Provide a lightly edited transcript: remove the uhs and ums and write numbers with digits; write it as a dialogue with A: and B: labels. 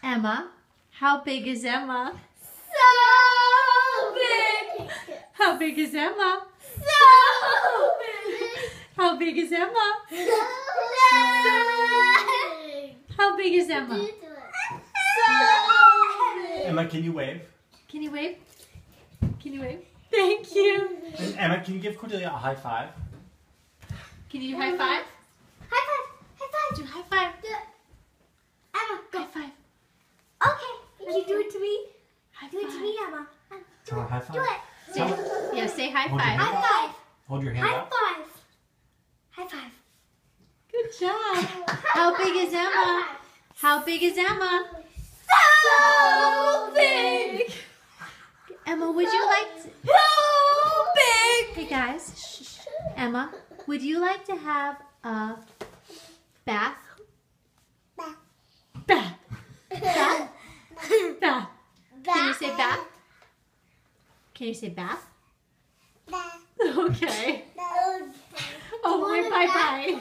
A: Emma, how big is Emma?
B: So big.
A: How big is Emma?
B: So big.
A: How big is Emma? How big is Emma?
C: Emma, can you wave?
A: Can you wave? Can you wave? Thank you.
C: And Emma, can you give Cordelia a high five?
A: Can you do high five?
B: High five. High five.
A: Do high five.
B: Do it. Emma, go.
A: High five.
B: Okay. Can you do it to me?
A: High
B: Do it to
A: five.
B: me, Emma. Do
C: Oh,
B: it.
C: high five.
B: Do it.
A: Say, yeah, say high
C: Hold your
A: five.
C: hand
B: High five.
C: Hold your hand
B: High
C: up.
B: five. High five.
A: Good job. How big is Emma? How big is Emma?
B: So big.
A: Emma, would you like to...
B: So big.
A: Hey guys, shh. Emma, would you like to have a bath?
B: Bath.
A: Bath. Bath. Bath. Can you say bath? Can you say bath?
B: Bath.
A: Okay.
B: Bath.
A: Oh, bye bye.